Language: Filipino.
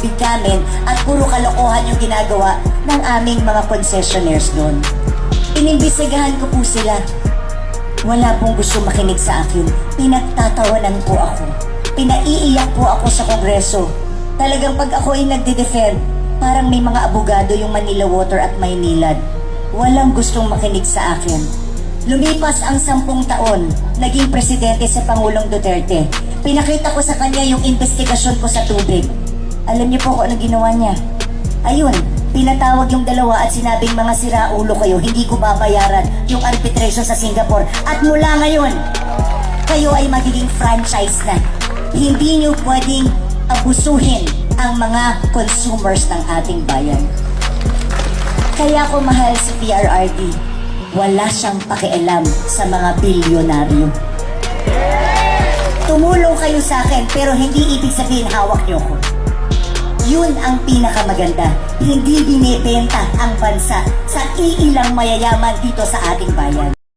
bigkamin at puro kalokohan yung ginagawa ng aming mga concessionaires doon. Inimbestigahan ko po sila. Wala pong gusto makinig sa akin. Pinagtatawanan po ako. Pinaiiyak po ako sa Kongreso. Talagang pag ako ay nagde-defend, parang may mga abogado yung Manila Water at Maynilad. Walang gustong makinig sa akin. Lumipas ang 10 taon, naging presidente sa Pangulong Duterte. Pinakita ko sa kanya yung investigasyon ko sa tubig. Alam niyo po kung ano ginawa niya? Ayun, pinatawag yung dalawa at sinabing mga siraulo kayo, hindi ko babayaran yung arbitration sa Singapore. At mula ngayon, kayo ay magiging franchise na. Hindi niyo pwedeng abusuhin ang mga consumers ng ating bayan. Kaya ko mahal si PRRD. Wala siyang pakialam sa mga bilyonaryo. Tumulong kayo sa akin pero hindi ibig sabihin hawak niyo ko. Yun ang pinakamaganda. Hindi binibenta ang bansa sa iilang mayayaman dito sa ating bayan.